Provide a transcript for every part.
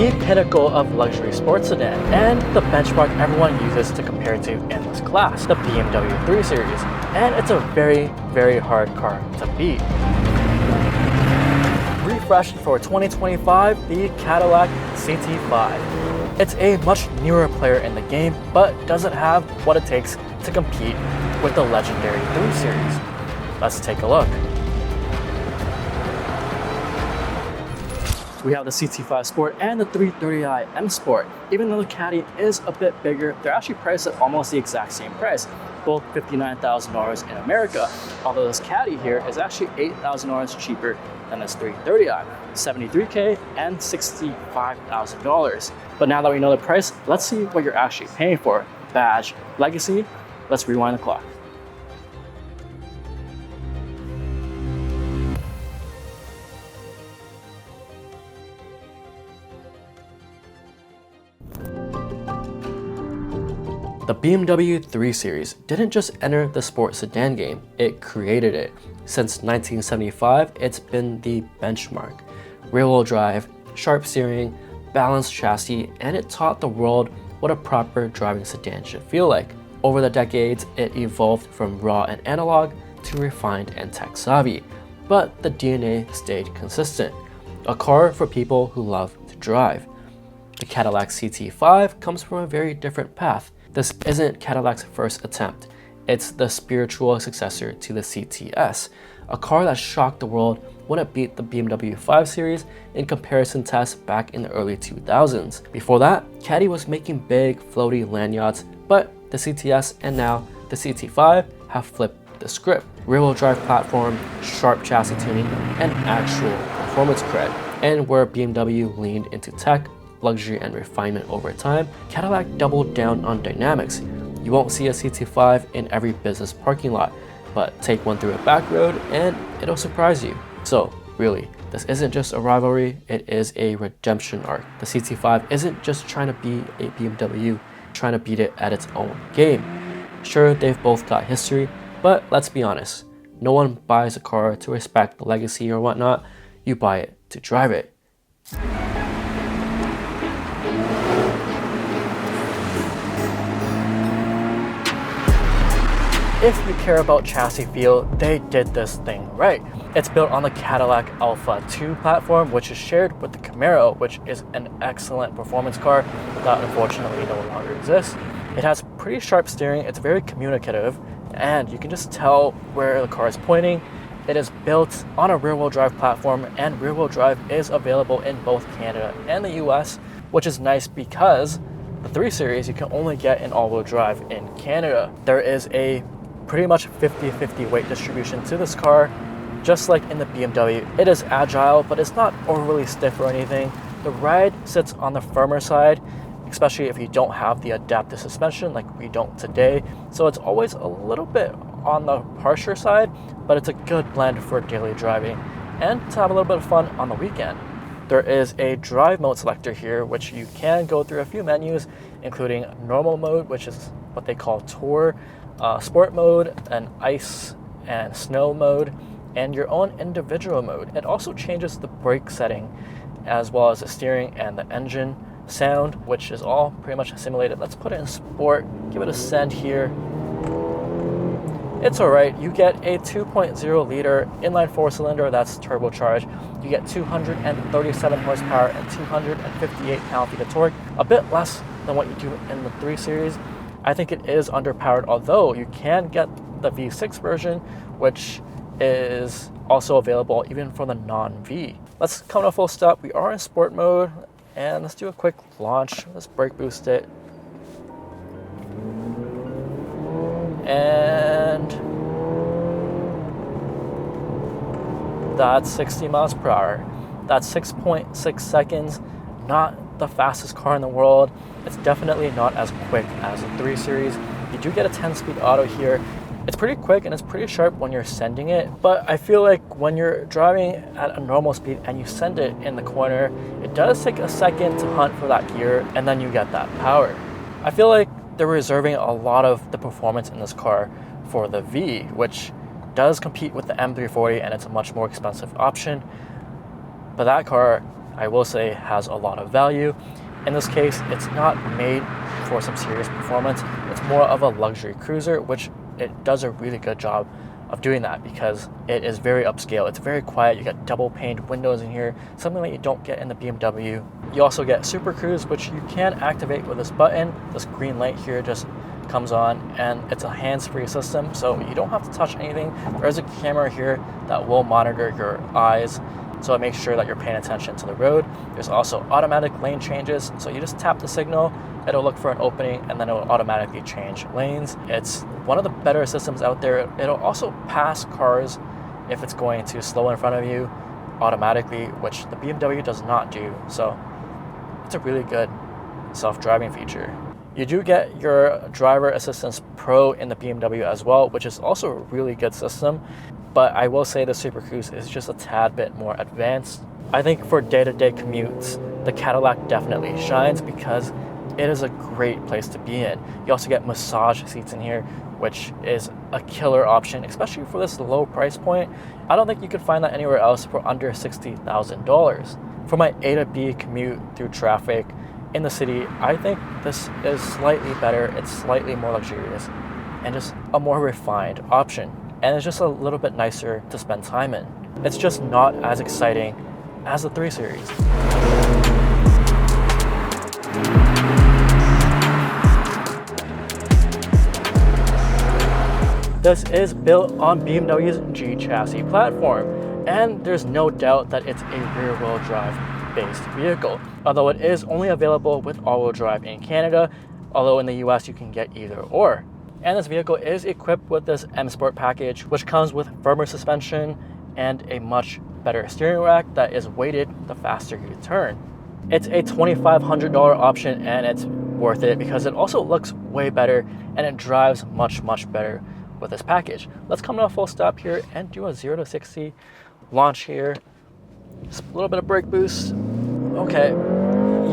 the pinnacle of luxury sports sedan, and the benchmark everyone uses to compare to in this class, the BMW 3 Series. And it's a very, very hard car to beat. Refreshed for 2025, the Cadillac CT5. It's a much newer player in the game, but doesn't have what it takes to compete with the legendary 3 Series. Let's take a look. We have the CT5 Sport and the 330i M Sport. Even though the Caddy is a bit bigger, they're actually priced at almost the exact same price, both $59,000 in America, although this Caddy here is actually $8,000 cheaper than this 330i, $73K and $65,000. But now that we know the price, let's see what you're actually paying for. Badge, legacy, let's rewind the clock. The BMW 3 Series didn't just enter the sports sedan game, it created it. Since 1975, it's been the benchmark. Rear-wheel drive, sharp steering, balanced chassis, and it taught the world what a proper driving sedan should feel like. Over the decades, it evolved from raw and analog to refined and tech-savvy, but the DNA stayed consistent. A car for people who love to drive. The Cadillac CT5 comes from a very different path. This isn't Cadillac's first attempt. It's the spiritual successor to the CTS, a car that shocked the world when it beat the BMW 5 Series in comparison tests back in the early 2000s. Before that, Caddy was making big, floaty land yachts, but the CTS and now the CT5 have flipped the script. Rear-wheel drive platform, sharp chassis tuning, and actual performance cred. And where BMW leaned into tech, luxury, and refinement over time, Cadillac doubled down on dynamics. You won't see a CT5 in every business parking lot, but take one through a back road and it'll surprise you. So really, this isn't just a rivalry, it is a redemption arc. The CT5 isn't just trying to be a BMW, trying to beat it at its own game. Sure, they've both got history, but let's be honest, no one buys a car to respect the legacy or whatnot, you buy it to drive it. If you care about chassis feel, they did this thing right. It's built on the Cadillac Alpha 2 platform, which is shared with the Camaro, which is an excellent performance car that unfortunately no longer exists. It has pretty sharp steering, it's very communicative, and you can just tell where the car is pointing. It is built on a rear-wheel drive platform, and rear-wheel drive is available in both Canada and the US, which is nice because the 3 Series you can only get in all-wheel drive in Canada. There is a pretty much 50-50 weight distribution to this car. Just like in the BMW, it is agile, but it's not overly stiff or anything. The ride sits on the firmer side, especially if you don't have the adaptive suspension like we don't today. So it's always a little bit on the harsher side, but it's a good blend for daily driving and to have a little bit of fun on the weekend. There is a drive mode selector here, which you can go through a few menus, including normal mode, which is what they call tour, sport mode, and ice and snow mode, and your own individual mode. It also changes the brake setting as well as the steering and the engine sound, which is all pretty much simulated. Let's put it in sport, give it a send here. It's alright. You get a 2.0 liter inline 4-cylinder that's turbocharged. You get 237 horsepower and 258 pound-feet of torque, a bit less than what you do in the 3 Series. I think it is underpowered, although you can get the V6 version, which is also available even for the non-V. Let's come to a full stop. We are in sport mode, and let's do a quick launch. Let's brake boost it. And that's 60 miles per hour. That's 6.6 seconds, not the fastest car in the world. It's definitely not as quick as the 3 Series. You do get a 10-speed auto here. It's pretty quick and it's pretty sharp when you're sending it, but I feel like when you're driving at a normal speed and you send it in the corner, it does take a second to hunt for that gear and then you get that power. I feel like they're reserving a lot of the performance in this car for the V, which does compete with the M340 and it's a much more expensive option. But that car I will say has a lot of value. In this case, it's not made for some serious performance. It's more of a luxury cruiser, which it does a really good job of doing that because it is very upscale. It's very quiet. You get double paned windows in here, something that you don't get in the BMW. You also get Super Cruise, which you can activate with this button. This green light here just comes on, and it's a hands-free system, so you don't have to touch anything. There's a camera here that will monitor your eyes, so it makes sure that you're paying attention to the road. There's also automatic lane changes, so you just tap the signal, it'll look for an opening, and then it will automatically change lanes. It's one of the better systems out there. It'll also pass cars if it's going to slow in front of you automatically, which the BMW does not do, so it's a really good self-driving feature. You do get your Driver Assistance Pro in the BMW as well, which is also a really good system, but I will say the Super Cruise is just a tad bit more advanced. I think for day-to-day commutes, the Cadillac definitely shines because it is a great place to be in. You also get massage seats in here, which is a killer option, especially for this low price point. I don't think you could find that anywhere else for under $60,000. For my A to B commute through traffic in the city, I think this is slightly better. It's slightly more luxurious and just a more refined option. And it's just a little bit nicer to spend time in. It's just not as exciting as the 3 Series. This is built on BMW's G chassis platform, and there's no doubt that it's a rear-wheel drive based vehicle, although it is only available with all-wheel drive in Canada, although in the US you can get either or. And this vehicle is equipped with this M Sport package, which comes with firmer suspension and a much better steering rack that is weighted the faster you turn. It's a $2,500 option, and it's worth it because it also looks way better and it drives much better with this package. Let's come to a full stop here and do a 0 to 60 launch here. Just a little bit of brake boost. Okay,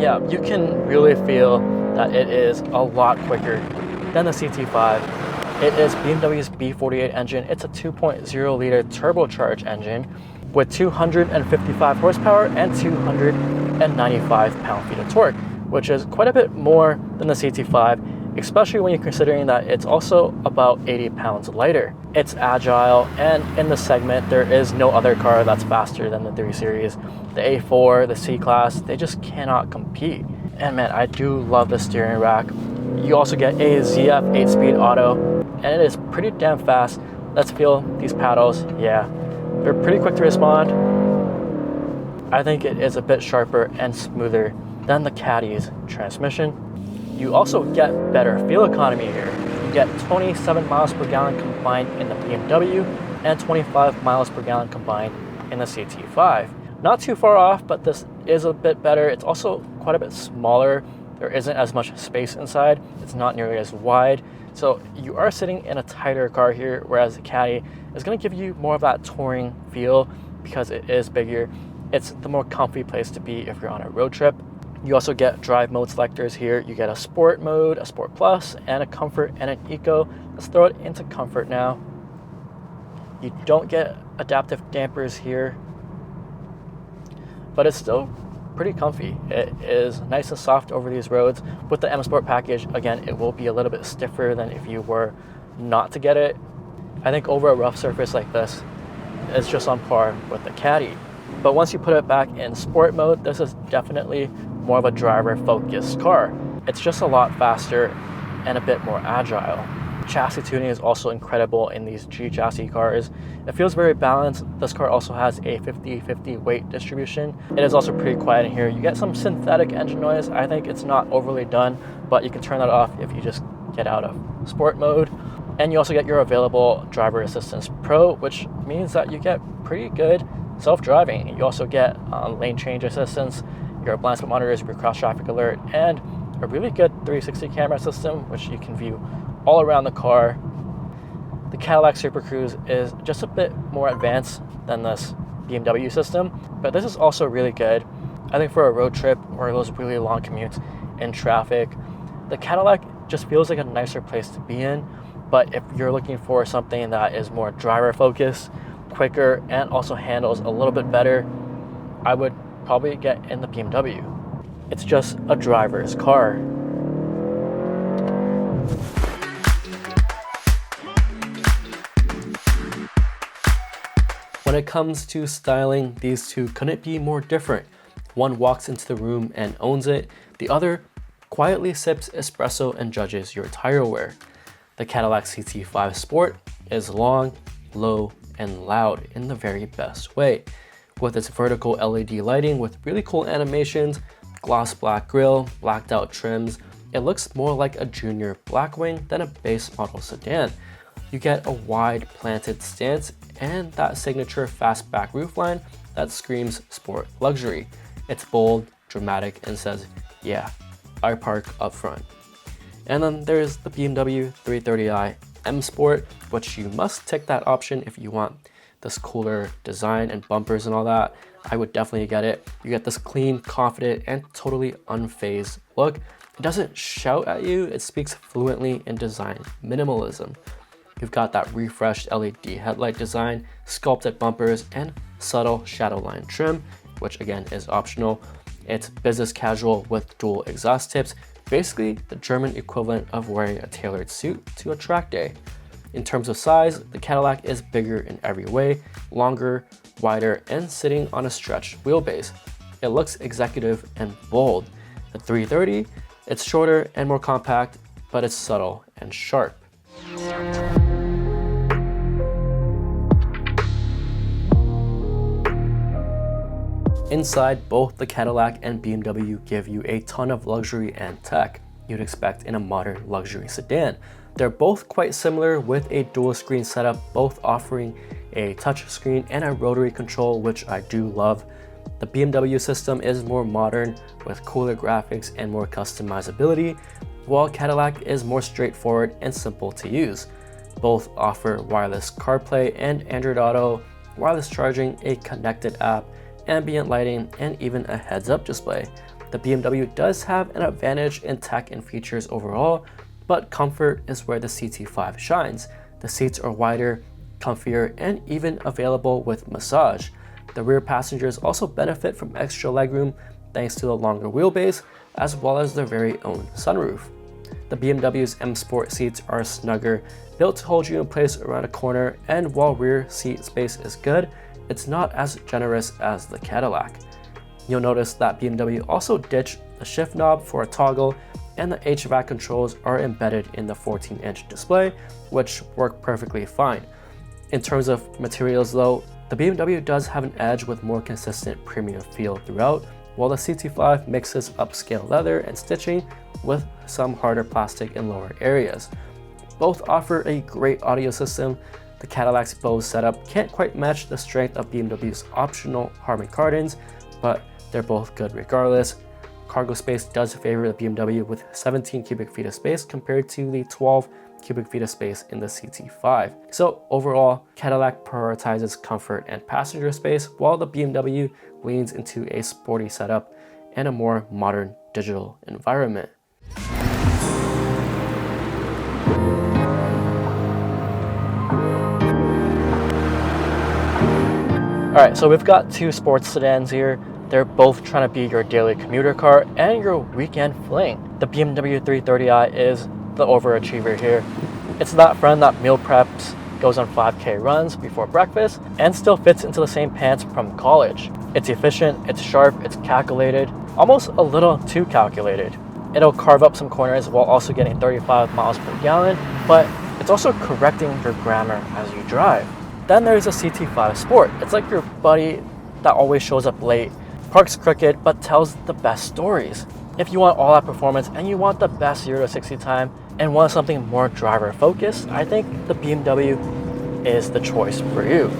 yeah, you can really feel that it is a lot quicker than the CT5. It is BMW's B48 engine. It's a 2.0 liter turbocharged engine with 255 horsepower and 295 pound-feet of torque, which is quite a bit more than the CT5, especially when you're considering that it's also about 80 pounds lighter. It's agile, and in the segment, there is no other car that's faster than the 3 Series. The A4, the C-Class, they just cannot compete. And man, I do love the steering rack. You also get a ZF 8-speed auto, and it is pretty damn fast. Let's feel these paddles. Yeah, they're pretty quick to respond. I think it is a bit sharper and smoother than the Caddy's transmission. You also get better fuel economy here. You get 27 miles per gallon combined in the BMW and 25 miles per gallon combined in the CT5. Not too far off, but this is a bit better. It's also quite a bit smaller. There isn't as much space inside. It's not nearly as wide. So you are sitting in a tighter car here, whereas the Caddy is going to give you more of that touring feel because it is bigger. It's the more comfy place to be if you're on a road trip. You also get drive mode selectors here. You get a sport mode, a sport plus, and a comfort and an eco. Let's throw it into comfort now. You don't get adaptive dampers here, but it's still pretty comfy. It is nice and soft over these roads. With the M Sport package, again, it will be a little bit stiffer than if you were not to get it. I think over a rough surface like this, it's just on par with the Caddy. But once you put it back in sport mode, this is definitely more of a driver-focused car. It's just a lot faster and a bit more agile. Chassis tuning is also incredible in these G chassis cars. It feels very balanced. This car also has a 50-50 weight distribution. It is also pretty quiet in here. You get some synthetic engine noise. I think it's not overly done, but you can turn that off if you just get out of sport mode. And you also get your available Driver Assistance Pro, which means that you get pretty good self-driving. You also get lane change assistance, your blind spot monitors, your cross traffic alert, and a really good 360 camera system, which you can view all around the car. The Cadillac Super Cruise is just a bit more advanced than this BMW system, but this is also really good. I think for a road trip or those really long commutes in traffic, the Cadillac just feels like a nicer place to be in. But if you're looking for something that is more driver focused, quicker, and also handles a little bit better, I would probably get in the BMW. It's just a driver's car. When it comes to styling, these two couldn't be more different. One walks into the room and owns it. The other quietly sips espresso and judges your tire wear. The Cadillac CT5 Sport is long, low, and loud in the very best way. With its vertical LED lighting with really cool animations, gloss black grille, blacked out trims, it looks more like a junior Blackwing than a base model sedan. You get a wide planted stance and that signature fastback roofline that screams sport luxury. It's bold, dramatic, and says, yeah, I park up front. And then there's the BMW 330i M Sport, which you must tick that option if you want this cooler design and bumpers and all that. I would definitely get it. You get this clean, confident, and totally unfazed look. It doesn't shout at you, it speaks fluently in design minimalism. You've got that refreshed LED headlight design, sculpted bumpers, and subtle shadow line trim, which again is optional. It's business casual with dual exhaust tips, basically the German equivalent of wearing a tailored suit to a track day. In terms of size, the Cadillac is bigger in every way, longer, wider, and sitting on a stretched wheelbase. It looks executive and bold. The 330, it's shorter and more compact, but it's subtle and sharp. Inside, both the Cadillac and BMW give you a ton of luxury and tech you'd expect in a modern luxury sedan. They're both quite similar with a dual screen setup, both offering a touch screen and a rotary control, which I do love. The BMW system is more modern with cooler graphics and more customizability, while Cadillac is more straightforward and simple to use. Both offer wireless CarPlay and Android Auto, wireless charging, a connected app, ambient lighting, and even a heads-up display. The BMW does have an advantage in tech and features overall, but comfort is where the CT5 shines. The seats are wider, comfier, and even available with massage. The rear passengers also benefit from extra legroom thanks to the longer wheelbase, as well as their very own sunroof. The BMW's M Sport seats are snugger, built to hold you in place around a corner, and while rear seat space is good, it's not as generous as the Cadillac. You'll notice that BMW also ditched the shift knob for a toggle, and the HVAC controls are embedded in the 14-inch display, which work perfectly fine. In terms of materials though, the BMW does have an edge with more consistent premium feel throughout, while the CT5 mixes upscale leather and stitching with some harder plastic in lower areas. Both offer a great audio system. The Cadillac's Bose setup can't quite match the strength of BMW's optional Harman Kardons, but they're both good regardless. Cargo space does favor the BMW with 17 cubic feet of space compared to the 12 cubic feet of space in the CT5. So overall, Cadillac prioritizes comfort and passenger space, while the BMW leans into a sporty setup and a more modern digital environment. Alright, so we've got two sports sedans here. They're both trying to be your daily commuter car and your weekend fling. The BMW 330i is the overachiever here. It's that friend that meal preps, goes on 5K runs before breakfast, and still fits into the same pants from college. It's efficient, it's sharp, it's calculated, almost a little too calculated. It'll carve up some corners while also getting 35 miles per gallon, but it's also correcting your grammar as you drive. Then there's a CT5 Sport. It's like your buddy that always shows up late, parks crooked, but tells the best stories. If you want all that performance and you want the best 0 to 60 time and want something more driver focused, I think the BMW is the choice for you.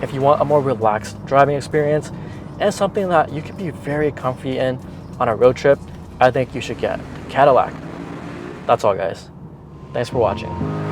If you want a more relaxed driving experience and something that you can be very comfy in on a road trip, I think you should get Cadillac. That's all, guys. Thanks for watching.